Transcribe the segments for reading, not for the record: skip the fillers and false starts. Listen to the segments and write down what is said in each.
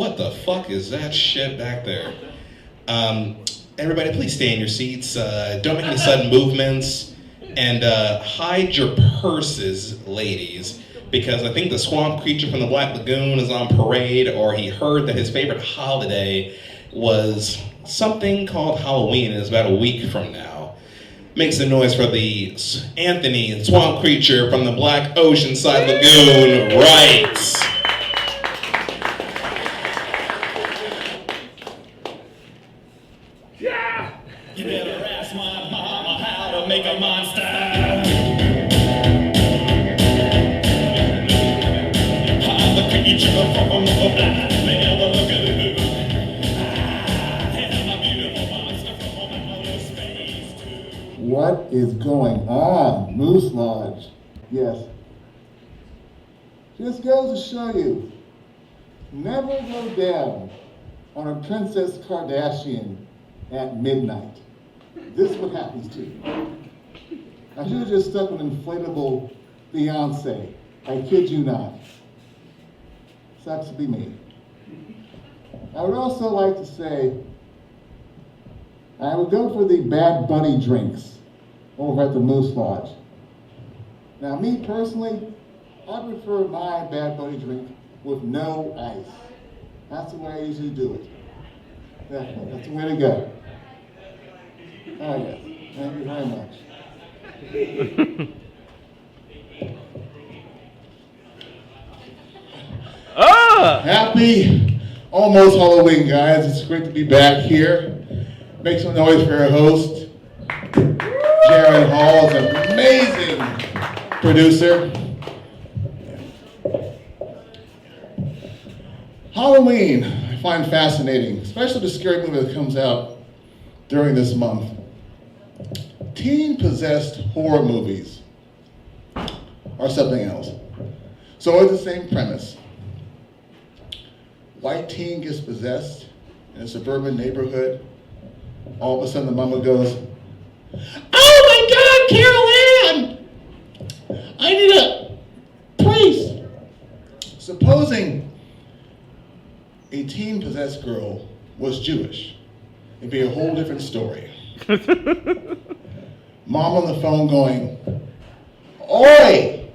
What the fuck is that shit back there? Everybody, please stay in your seats. Don't make any sudden movements. And hide your purses, ladies, because I think the swamp creature from the Black Lagoon is on parade, or he heard that his favorite holiday was something called Halloween, and it's about a week from now. Make some noise for the Anthony, swamp creature from the Black Oceanside Lagoon, Wright. You better ask my mama how to make a monster. I'm the creature from the Black Lagoon. I am a beautiful monster from outer space too. What is going on, Moose Lodge? Yes. Just goes to show you, never go down on a Princess Kardashian at midnight. This is what happens to you. I should have just stuck with inflatable Beyonce. I kid you not. Sucks to be me. I would also like to say, I would go for the Bad Bunny drinks over at the Moose Lodge. Now, me personally, I prefer my Bad Bunny drink with no ice. That's the way I usually do it. Definitely, that's the way to go. Oh yes, thank you very much. Happy almost Halloween, guys. It's great to be back here. Make some noise for our host, Jared Hall, is an amazing producer. Halloween, I find fascinating, especially the scary movie that comes out during this month. Teen-possessed horror movies are something else. So it's the same premise. White teen gets possessed in a suburban neighborhood. All of a sudden the mama goes, "Oh my God, Carol Ann! I need a priest." Supposing a teen-possessed girl was Jewish, it'd be a whole different story. Mom on the phone going, "Oi,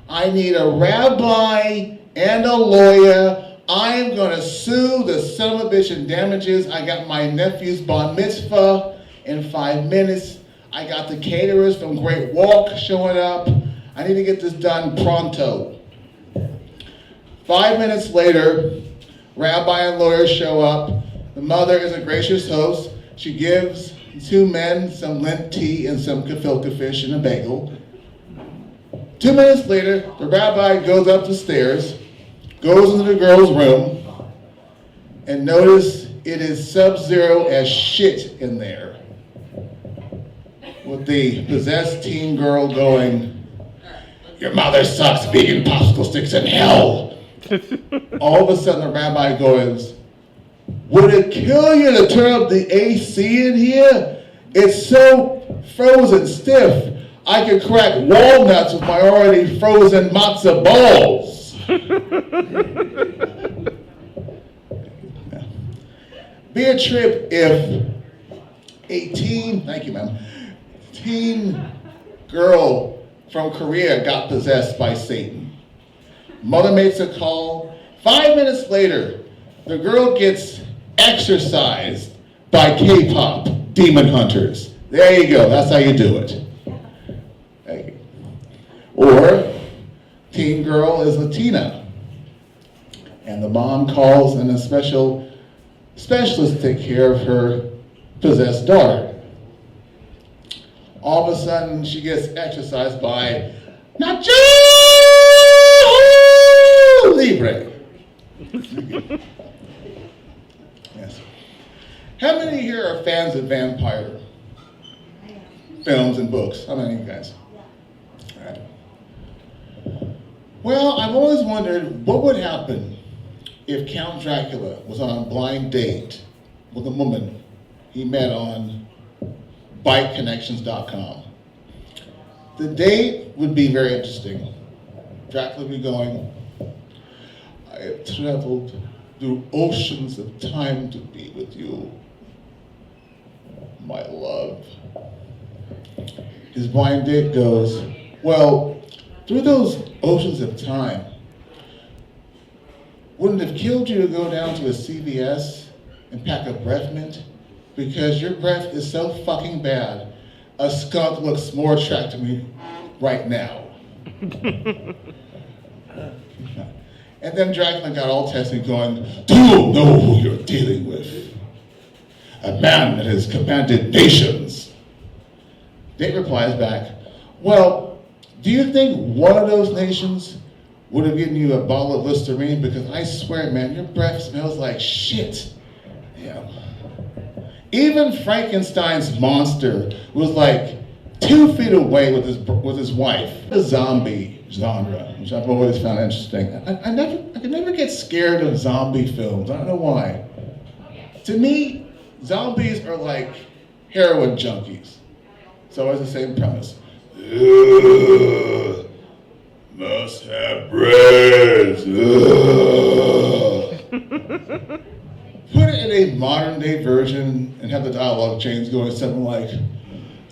I need a rabbi and a lawyer. I'm gonna sue the son of a bitch in damages. I got my nephew's bar mitzvah in 5 minutes. I got the caterers from Great Walk showing up. I need to get this done pronto." 5 minutes later, rabbi and lawyer show up. The mother is a gracious host. She gives 2 men some Lent tea and some gefilte fish and a bagel. 2 minutes later, the rabbi goes up the stairs, goes into the girl's room, and notice it is sub-zero as shit in there. With the possessed teen girl going, "Your mother sucks vegan popsicle sticks in hell." All of a sudden the rabbi goes, "Would it kill you to turn up the AC in here? It's so frozen stiff, I could crack walnuts with my already frozen matzo balls." Be a trip if a thank you ma'am, teen girl from Korea got possessed by Satan. Mother makes a call. 5 minutes later, the girl gets exorcised by K-pop demon hunters. There you go, that's how you do it. Thank you. Or, teen girl is Latina, and the mom calls in a specialist to take care of her possessed daughter. All of a sudden, she gets exorcised by Nacho Libre. Yes. How many here are fans of vampire films and books? How many of you guys? All right. Well, I've always wondered what would happen if Count Dracula was on a blind date with a woman he met on BikeConnections.com. The date would be very interesting. Dracula would be going, "I have traveled through oceans of time to be with you, my love. His blind date goes, well, through those oceans of time, wouldn't it have killed you to go down to a CVS and pack a breath mint? Because your breath is so fucking bad, a skunk looks more attractive to me right now. And then Dracula got all testy going, do you know who you're dealing with? A man that has commanded nations. Date replies back, well, do you think one of those nations would have given you a bottle of Listerine? Because I swear, man, your breath smells like shit. Yeah. Even Frankenstein's monster was like 2 feet away with his wife. The zombie genre, which I've always found interesting. I could never get scared of zombie films. I don't know why. To me, zombies are like heroin junkies. It's always the same premise. Ugh, must have bread. Put it in a modern day version and have the dialogue change going something like,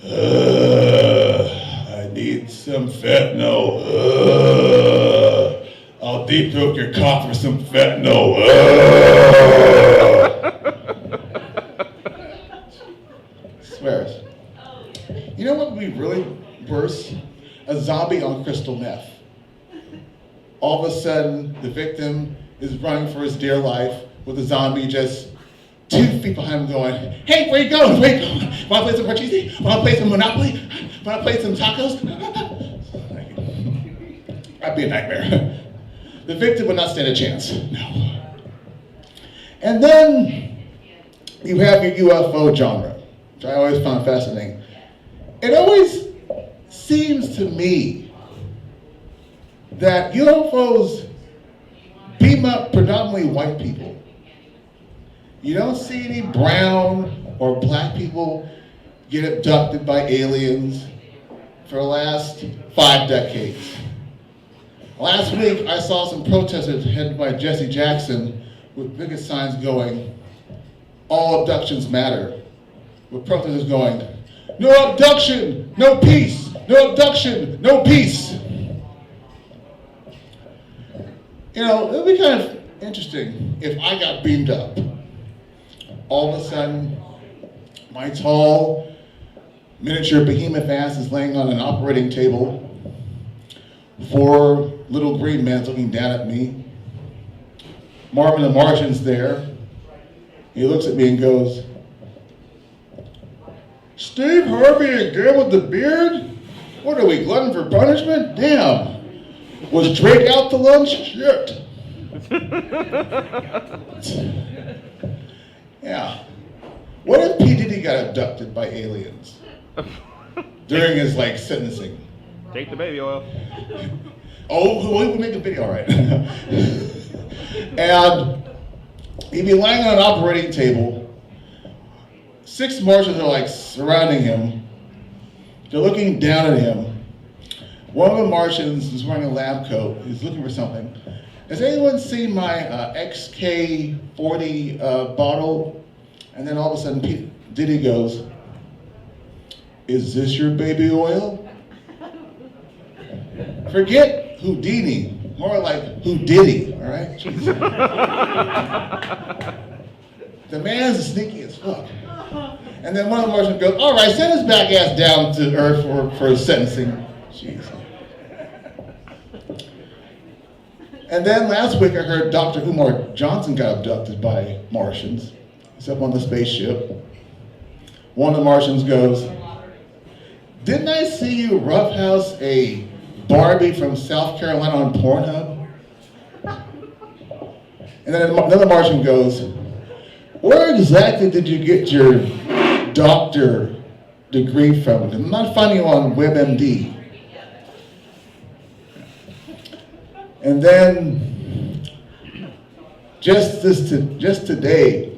I need some fentanyl. I'll deep throat your cough for some fentanyl. Swears. You know what would be really worse? A zombie on crystal meth. All of a sudden, the victim is running for his dear life with a zombie just 2 feet behind him going, hey, where you going? Where you going? Wanna play some parcheesi? Wanna play some Monopoly? Wanna play some tacos? That'd be a nightmare. The victim would not stand a chance, no. And then you have your UFO genre, which I always found fascinating. It always seems to me that UFOs beam up predominantly white people. You don't see any brown or black people get abducted by aliens for the last 5 decades. Last week, I saw some protesters headed by Jesse Jackson with bigger signs going, all abductions matter. With protesters going, no abduction, no peace. No abduction, no peace. You know, it would be kind of interesting if I got beamed up. All of a sudden, my tall, miniature behemoth ass is laying on an operating table. 4 little green men looking down at me. Marvin the Martian's there. He looks at me and goes, Steve Harvey again with the beard? What are we, glutton for punishment? Damn. Was Drake out to lunch? Shit. Yeah. What if P. Diddy got abducted by aliens during his sentencing? Take the baby oil. Oh, we'll make the video all right. And he'd be lying on an operating table. 6 Martians are surrounding him. They're looking down at him. One of the Martians is wearing a lab coat. He's looking for something. Has anyone seen my XK40 bottle? And then all of a sudden, Diddy goes, is this your baby oil? Forget Houdini, more like Houdini, all right? The man's sneaky as fuck. And then one of the Martians goes, all right, send his back ass down to Earth for his sentencing. Jeez. And then last week I heard Dr. Umar Johnson got abducted by Martians. He's up on the spaceship. One of the Martians goes, didn't I see you roughhouse a Barbie from South Carolina on Pornhub? And then another Martian goes, where exactly did you get your doctor degree from? I'm not finding you on WebMD. And then, just today,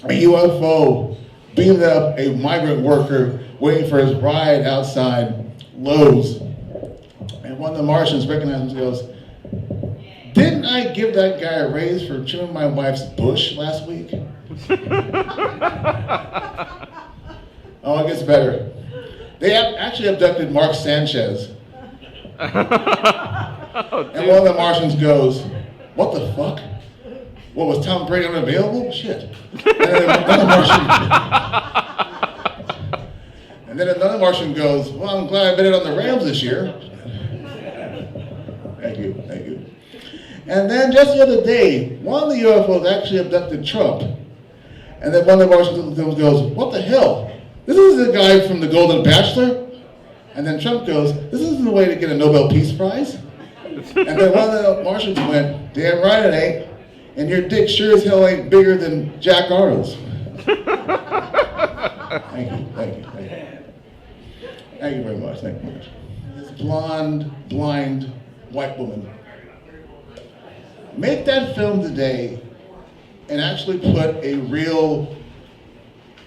a UFO beamed up a migrant worker waiting for his ride outside Lowe's. And one of the Martians recognized him and goes, Didn't I give that guy a raise for trimming my wife's bush last week? Oh, it gets better. They have actually abducted Mark Sanchez. And one of the Martians goes, "What the fuck? What, was Tom Brady unavailable? Shit." And then another Martian goes, "Well, I'm glad I bet it on the Rams this year." Thank you, thank you. And then just the other day, one of the UFOs actually abducted Trump. And then one of the Martians goes, "What the hell? This is the guy from the Golden Bachelor?" And then Trump goes, "This isn't the way to get a Nobel Peace Prize." And then one of the Martians went, "Damn right it ain't. And your dick sure as hell ain't bigger than Jack Arnold's." Thank you, thank you, thank you. Thank you very much, thank you very much. This blonde, blind, white woman. Make that film today and actually put a real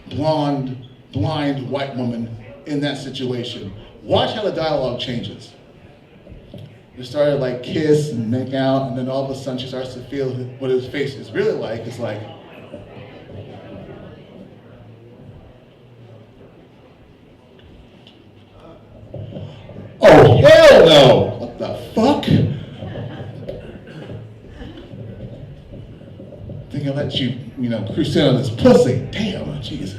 blonde, blind, white woman in that situation. Watch how the dialogue changes. They started like kiss and make out, and then all of a sudden she starts to feel what his face is really like. It's like, oh hell no! What the fuck? Think I'll let you, cruise on this pussy. Damn, jeez.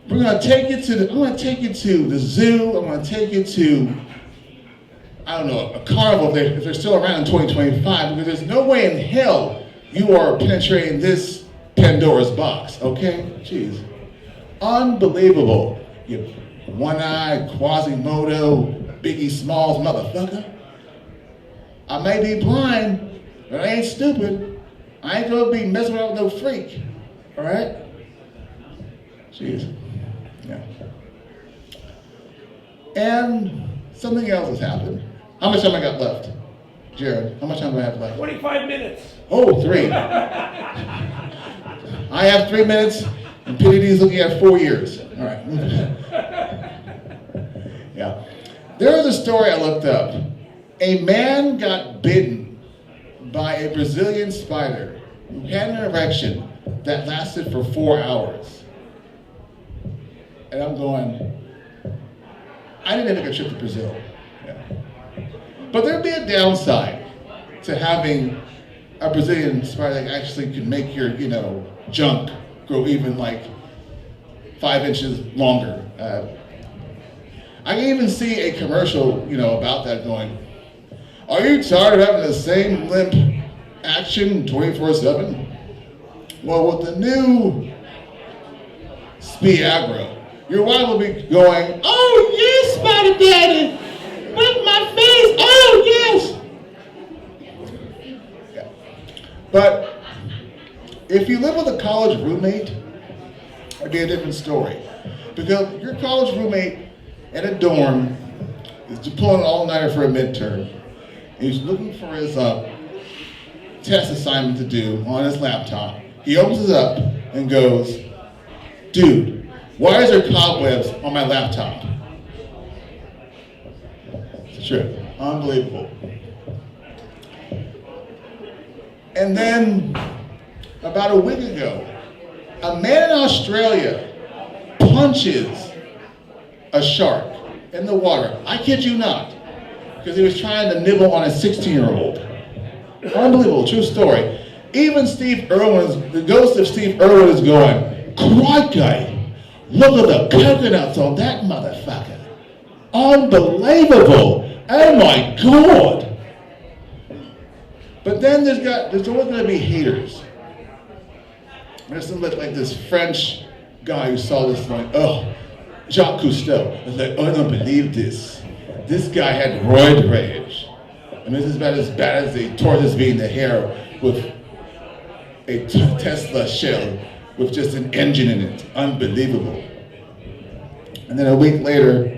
I'm gonna take you to the zoo. I'm gonna take you to, I don't know, a carnival if they're still around in 2025, because there's no way in hell you are penetrating this Pandora's box, okay? Jeez. Unbelievable. You one-eyed, Quasimodo, Biggie Smalls motherfucker. I may be blind, but I ain't stupid. I ain't gonna be messing around with no freak, all right? Jeez. Yeah. And something else has happened. How much time I got left? Jared, how much time do I have left? 25 minutes. Oh, 3. I have 3 minutes, and PDD's looking at 4 years. All right. Yeah. There was a story I looked up. A man got bitten by a Brazilian spider who had an erection that lasted for 4 hours. And I'm going, I didn't make a trip to Brazil. Yeah. But there'd be a downside to having a Brazilian spider that actually could make your, junk grow even like 5 inches longer. I can even see a commercial, about that going, "Are you tired of having the same limp action 24/7? Well, with the new Spiagra, your wife will be going, 'Oh yes, Spider Daddy, with my face, oh yes.'" Yeah. But if you live with a college roommate, it'd be a different story. Because your college roommate at a dorm is pulling an all-nighter for a midterm. He's looking for his test assignment to do on his laptop. He opens it up and goes, "Dude, why is there cobwebs on my laptop?" It's true. Unbelievable. And then, about a week ago, a man in Australia punches a shark in the water. I kid you not. Because he was trying to nibble on a 16-year-old. Unbelievable, true story. Even the ghost of Steve Irwin is going, "Crikey, look at the coconuts on that motherfucker. Unbelievable, oh my God." But then there's always gonna be haters. There's some like this French guy who saw this like, "Oh, Jacques Cousteau." I was like, "Oh, I don't believe this. This guy had roid rage. I mean, this is about as bad as a tortoise being the hair with a Tesla shell with just an engine in it. Unbelievable." And then a week later,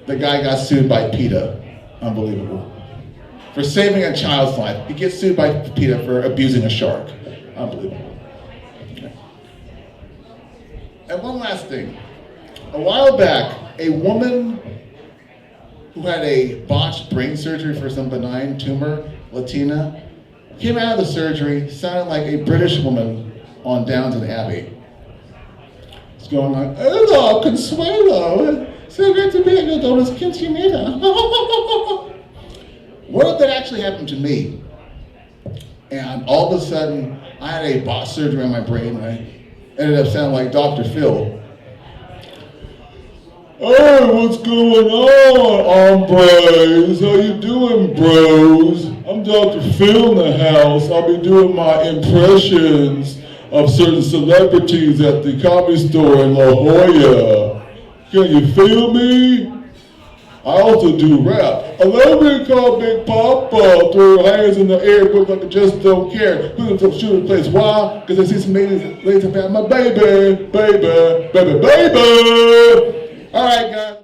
the guy got sued by PETA. Unbelievable. For saving a child's life. He gets sued by PETA for abusing a shark. Unbelievable. And one last thing. A while back, a woman who had a botched brain surgery for some benign tumor, Latina, came out of the surgery sounding like a British woman on Downton Abbey. It's going on, "Hello, Consuelo. So good to be at your daughter's quinceañera." What if that actually happened to me? And all of a sudden, I had a botched surgery on my brain, and I ended up sounding like Dr. Phil. "Hey, what's going on, hombres? How you doing, bros? I'm Dr. Phil in the house. I'll be doing my impressions of certain celebrities at the Comedy Store in La Jolla. Can you feel me? I also do rap. Allow me to call Big Papa, throw your hands in the air, look like I just don't care. Who's the shooting place? Why? Because I see some ladies about my baby. All right, guys.